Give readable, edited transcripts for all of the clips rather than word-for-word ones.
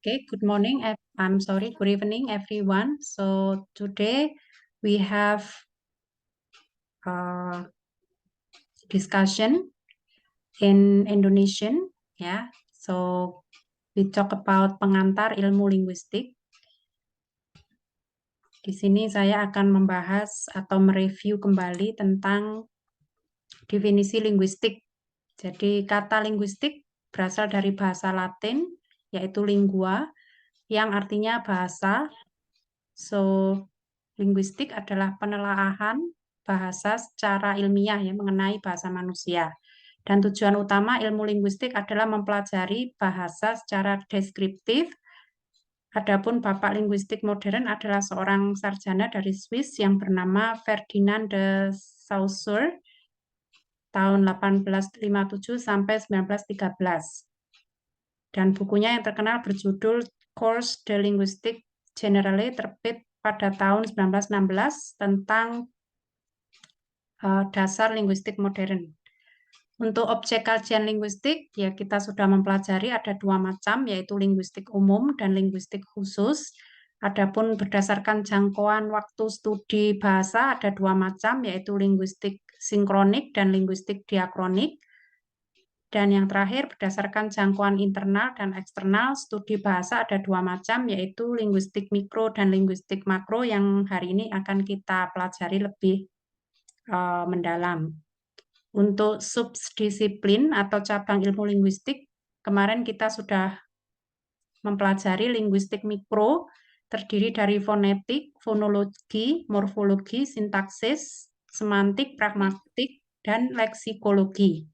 Okay, good morning. I'm sorry, good evening, everyone. So today we have a discussion in Indonesian. Yeah, so we talk about pengantar ilmu linguistik. Di sini saya akan membahas atau mereview kembali tentang definisi linguistik. Jadi kata linguistik berasal dari bahasa Latin, yaitu lingua, yang artinya bahasa. So, linguistik adalah penelaahan bahasa secara ilmiah ya mengenai bahasa manusia. Dan tujuan utama ilmu linguistik adalah mempelajari bahasa secara deskriptif. Adapun bapak linguistik modern adalah seorang sarjana dari Swiss yang bernama Ferdinand de Saussure tahun 1857 sampai 1913. Dan bukunya yang terkenal berjudul Cours de Linguistique Générale terbit pada tahun 1916 tentang dasar linguistik modern. Untuk objek kajian linguistik, ya kita sudah mempelajari ada dua macam, yaitu linguistik umum dan linguistik khusus. Adapun berdasarkan jangkauan waktu studi bahasa ada dua macam, yaitu linguistik sinkronik dan linguistik diakronik. Dan yang terakhir, berdasarkan jangkauan internal dan eksternal, studi bahasa ada dua macam, yaitu linguistik mikro dan linguistik makro yang hari ini akan kita pelajari lebih mendalam. Untuk subdisiplin atau cabang ilmu linguistik, kemarin kita sudah mempelajari linguistik mikro, terdiri dari fonetik, fonologi, morfologi, sintaksis, semantik, pragmatik, dan leksikologi.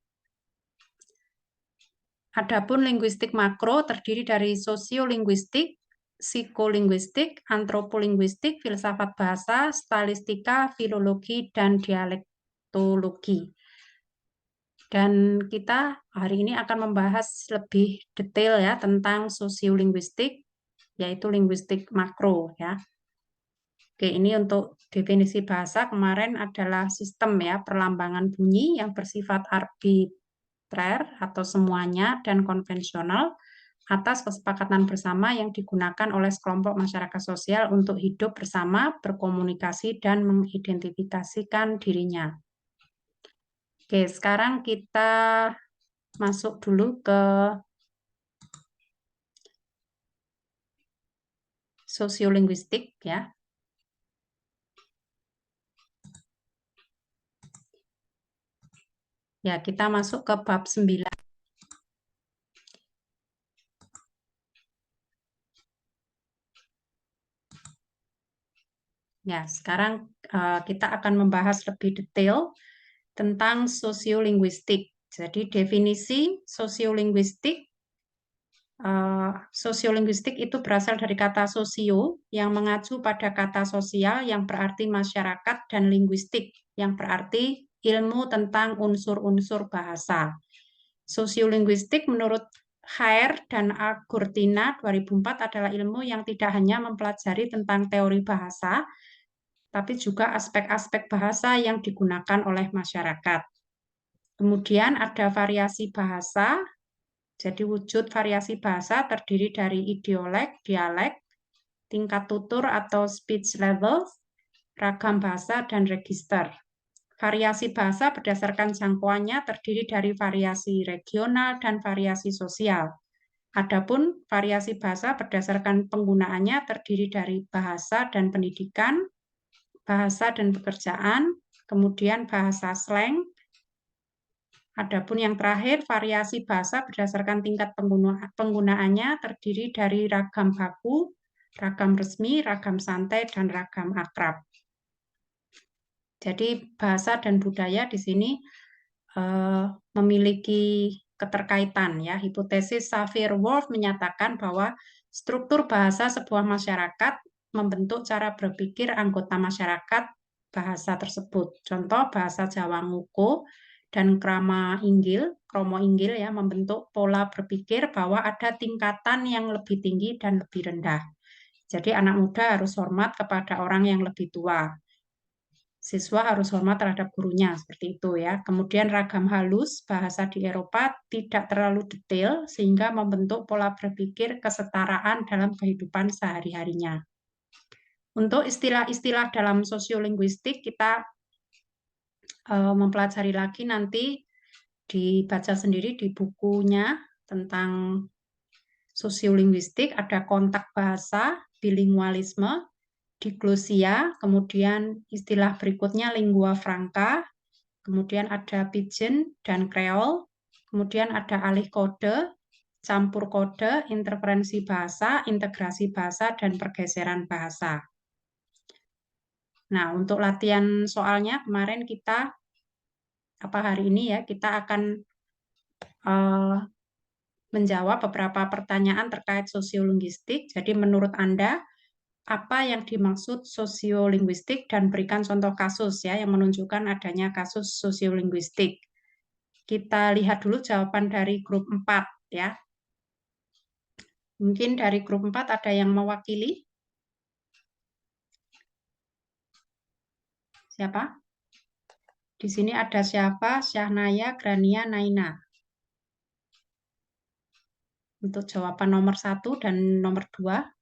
Adapun linguistik makro terdiri dari sosiolinguistik, psikolinguistik, antropolinguistik, filsafat bahasa, stilistika, filologi, dan dialektologi. Dan kita hari ini akan membahas lebih detail ya tentang sosiolinguistik, yaitu linguistik makro ya. Oke, ini untuk definisi bahasa kemarin adalah sistem ya perlambangan bunyi yang bersifat arbitrer atau semuanya dan konvensional atas kesepakatan bersama yang digunakan oleh sekelompok masyarakat sosial untuk hidup bersama, berkomunikasi, dan mengidentifikasikan dirinya. Oke, sekarang kita masuk dulu ke sosiolinguistik ya. Ya, kita masuk ke bab 9. Ya, sekarang kita akan membahas lebih detail tentang sosiolinguistik. Jadi definisi sosiolinguistik, sosiolinguistik itu berasal dari kata sosio yang mengacu pada kata sosial yang berarti masyarakat dan linguistik yang berarti ilmu tentang unsur-unsur bahasa. Sosiolinguistik menurut Haer dan Agurtina 2004 adalah ilmu yang tidak hanya mempelajari tentang teori bahasa, tapi juga aspek-aspek bahasa yang digunakan oleh masyarakat. Kemudian ada variasi bahasa, jadi wujud variasi bahasa terdiri dari idiolek, dialek, tingkat tutur atau speech level, ragam bahasa, dan register. Variasi bahasa berdasarkan jangkauannya terdiri dari variasi regional dan variasi sosial. Adapun variasi bahasa berdasarkan penggunaannya terdiri dari bahasa dan pendidikan, bahasa dan pekerjaan, kemudian bahasa slang. Adapun yang terakhir, variasi bahasa berdasarkan tingkat penggunaannya terdiri dari ragam baku, ragam resmi, ragam santai, dan ragam akrab. Jadi bahasa dan budaya di sini memiliki keterkaitan ya. Hipotesis Sapir-Whorf menyatakan bahwa struktur bahasa sebuah masyarakat membentuk cara berpikir anggota masyarakat bahasa tersebut. Contoh bahasa Jawa Nguko dan Kromo Inggil ya membentuk pola berpikir bahwa ada tingkatan yang lebih tinggi dan lebih rendah. Jadi anak muda harus hormat kepada orang yang lebih tua. Siswa harus hormat terhadap gurunya, seperti itu ya. Kemudian ragam halus, bahasa di Eropa tidak terlalu detail sehingga membentuk pola berpikir kesetaraan dalam kehidupan sehari-harinya. Untuk istilah-istilah dalam sosiolinguistik kita mempelajari lagi nanti dibaca sendiri di bukunya tentang sosiolinguistik, ada kontak bahasa, bilingualisme, diglosia, kemudian istilah berikutnya lingua franca, kemudian ada pidgin dan kreol, kemudian ada alih kode, campur kode, interferensi bahasa, integrasi bahasa, dan pergeseran bahasa. Nah, untuk latihan soalnya kemarin kita, hari ini ya, kita akan menjawab beberapa pertanyaan terkait sosiolinguistik. Jadi menurut Anda, apa yang dimaksud sosiolinguistik dan berikan contoh kasus ya yang menunjukkan adanya kasus sosiolinguistik. Kita lihat dulu jawaban dari grup 4 ya. Mungkin dari grup 4 ada yang mewakili? Siapa? Di sini ada siapa? Syahnaya, Grania, Naina. Untuk jawaban nomor 1 dan nomor 2.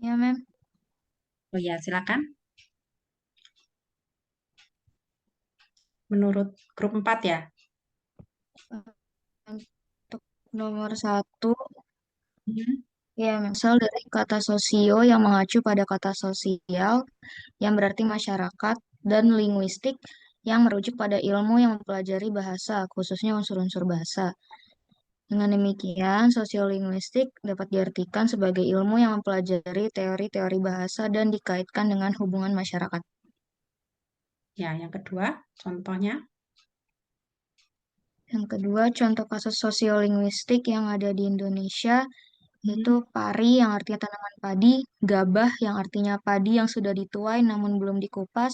Ya, Mem. Oh ya, silakan. Menurut grup 4 ya. Untuk nomor 1, Hmm. ya, misal dari kata sosio yang mengacu pada kata sosial, yang berarti masyarakat, dan linguistik yang merujuk pada ilmu yang mempelajari bahasa, khususnya unsur-unsur bahasa. Dengan demikian, sosiolinguistik dapat diartikan sebagai ilmu yang mempelajari teori-teori bahasa dan dikaitkan dengan hubungan masyarakat. Ya, yang kedua, contohnya. Yang kedua, contoh kasus sosiolinguistik yang ada di Indonesia yaitu pari yang artinya tanaman padi, gabah yang artinya padi yang sudah dituai namun belum dikupas,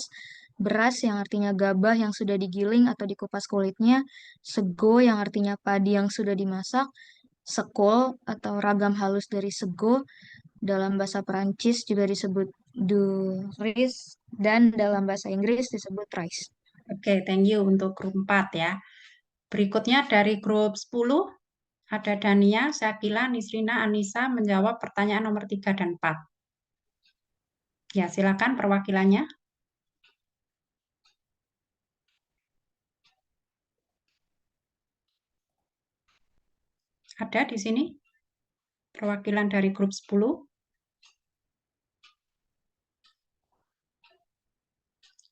beras yang artinya gabah yang sudah digiling atau dikupas kulitnya, sego yang artinya padi yang sudah dimasak, sekol atau ragam halus dari sego, dalam bahasa Perancis juga disebut du riz, dan dalam bahasa Inggris disebut rice. Oke, thank you untuk grup 4 ya. Berikutnya dari grup 10, ada Dania, Syakila, Nisrina, Anissa menjawab pertanyaan nomor 3 dan 4. Ya, silakan perwakilannya. Ada di sini perwakilan dari grup 10.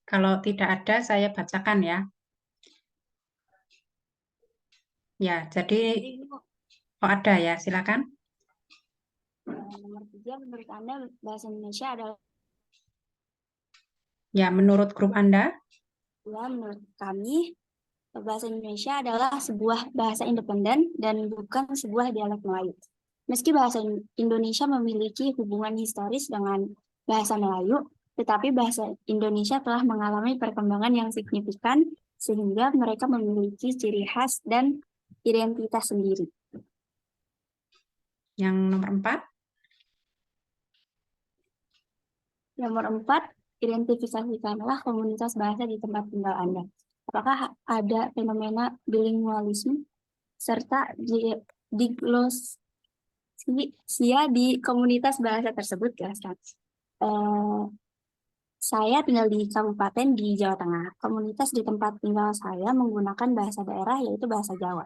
Kalau tidak ada, saya bacakan ya. Ya, jadi ada ya, silakan. Nomor 3, menurut Anda bahasa Indonesia adalah? Ya, menurut grup Anda? Ya, menurut kami bahasa Indonesia adalah sebuah bahasa independen dan bukan sebuah dialek Melayu. Meski bahasa Indonesia memiliki hubungan historis dengan bahasa Melayu, tetapi bahasa Indonesia telah mengalami perkembangan yang signifikan sehingga mereka memiliki ciri khas dan identitas sendiri. Yang nomor 4? Nomor 4, identifikasikanlah komunitas bahasa di tempat tinggal Anda. Apakah ada fenomena bilingualisme serta diglosia di komunitas bahasa tersebut? Saya tinggal di kabupaten di Jawa Tengah. Komunitas di tempat tinggal saya menggunakan bahasa daerah yaitu bahasa Jawa.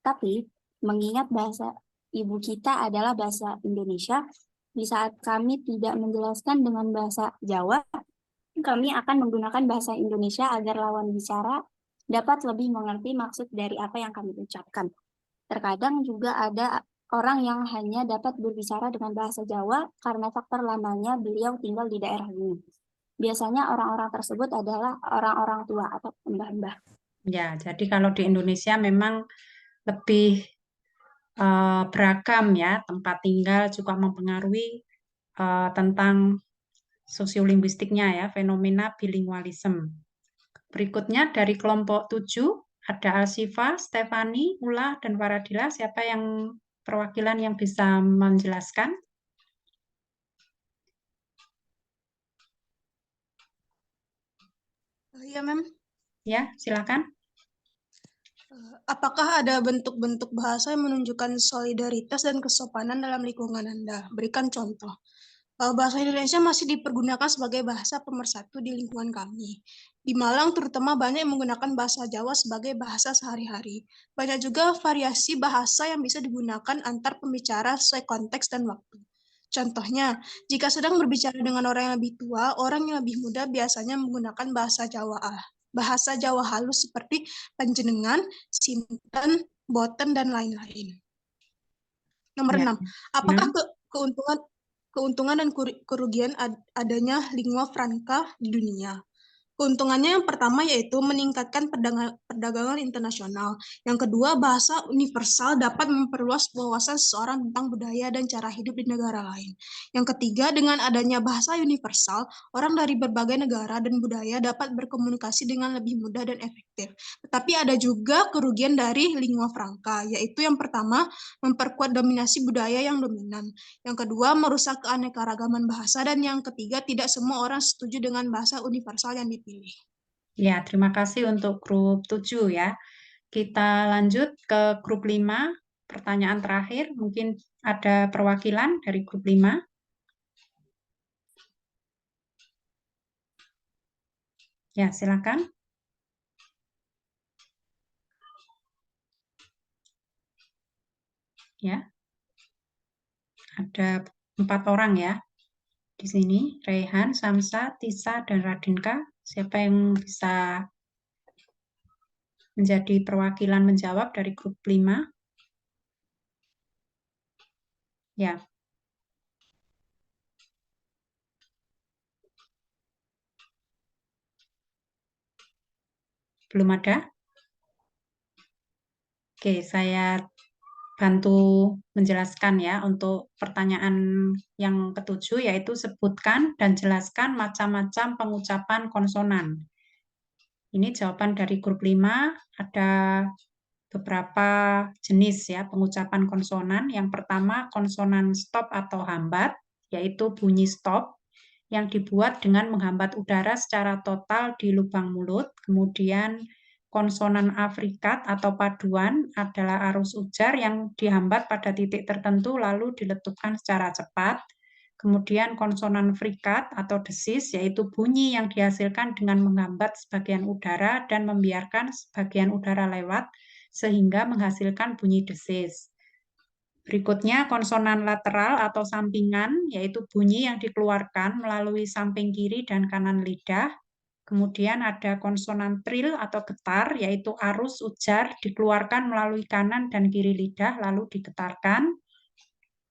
Tapi mengingat bahasa ibu kita adalah bahasa Indonesia, di saat kami tidak menjelaskan dengan bahasa Jawa, kami akan menggunakan bahasa Indonesia agar lawan bicara dapat lebih mengerti maksud dari apa yang kami ucapkan. Terkadang juga ada orang yang hanya dapat berbicara dengan bahasa Jawa karena faktor lamanya beliau tinggal di daerah ini. Biasanya orang-orang tersebut adalah orang-orang tua atau mbah-mbah. Ya, jadi kalau di Indonesia memang lebih beragam ya, tempat tinggal juga mempengaruhi tentang sosiolinguistiknya ya, fenomena bilingualisme. Berikutnya dari kelompok 7, ada Alsifa, Stefani, Ula, dan Faradila. Siapa yang perwakilan yang bisa menjelaskan? Iya, Mem. Ya, silakan. Apakah ada bentuk-bentuk bahasa yang menunjukkan solidaritas dan kesopanan dalam lingkungan Anda? Berikan contoh. Bahasa Indonesia masih dipergunakan sebagai bahasa pemersatu di lingkungan kami. Di Malang terutama banyak yang menggunakan bahasa Jawa sebagai bahasa sehari-hari. Banyak juga variasi bahasa yang bisa digunakan antar pembicara sesuai konteks dan waktu. Contohnya, jika sedang berbicara dengan orang yang lebih tua, orang yang lebih muda biasanya menggunakan bahasa Jawa halus seperti panjenengan, sinten, boten, dan lain-lain. Nomor Ya. 6. Apakah keuntungan dan kerugian adanya lingua franca di dunia? Keuntungannya yang pertama yaitu meningkatkan perdagangan internasional. Yang kedua, bahasa universal dapat memperluas wawasan seseorang tentang budaya dan cara hidup di negara lain. Yang ketiga, dengan adanya bahasa universal, orang dari berbagai negara dan budaya dapat berkomunikasi dengan lebih mudah dan efektif. Tetapi ada juga kerugian dari lingua franca, yaitu yang pertama, memperkuat dominasi budaya yang dominan. Yang kedua, merusak keanekaragaman bahasa. Dan yang ketiga, tidak semua orang setuju dengan bahasa universal yang dipilih. Ya, terima kasih untuk grup 7 ya. Kita lanjut ke grup 5. Pertanyaan terakhir, mungkin ada perwakilan dari grup 5. Ya, silakan. Ya. Ada 4 orang ya. Di sini, Rehan, Samsa, Tisa, dan Radinka. Siapa yang bisa menjadi perwakilan menjawab dari grup 5? Ya. Belum ada? Oke, saya bantu menjelaskan ya untuk pertanyaan yang ketujuh, yaitu sebutkan dan jelaskan macam-macam pengucapan konsonan. Ini jawaban dari grup 5, ada beberapa jenis ya pengucapan konsonan. Yang pertama konsonan stop atau hambat, yaitu bunyi stop yang dibuat dengan menghambat udara secara total di lubang mulut. Kemudian konsonan afrikat atau paduan adalah arus ujar yang dihambat pada titik tertentu lalu diletupkan secara cepat. Kemudian konsonan frikat atau desis, yaitu bunyi yang dihasilkan dengan menghambat sebagian udara dan membiarkan sebagian udara lewat sehingga menghasilkan bunyi desis. Berikutnya konsonan lateral atau sampingan, yaitu bunyi yang dikeluarkan melalui samping kiri dan kanan lidah. Kemudian ada konsonan trill atau getar, yaitu arus ujar dikeluarkan melalui kanan dan kiri lidah lalu digetarkan.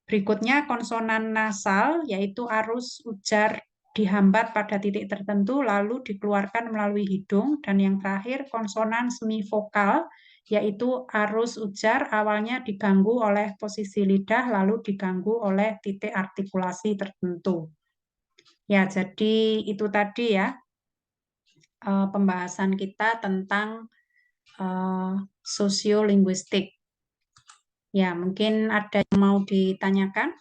Berikutnya konsonan nasal, yaitu arus ujar dihambat pada titik tertentu lalu dikeluarkan melalui hidung. Dan yang terakhir konsonan semivokal, yaitu arus ujar awalnya diganggu oleh posisi lidah lalu diganggu oleh titik artikulasi tertentu. Ya, jadi itu tadi ya pembahasan kita tentang sosiolinguistik. Ya, mungkin ada yang mau ditanyakan?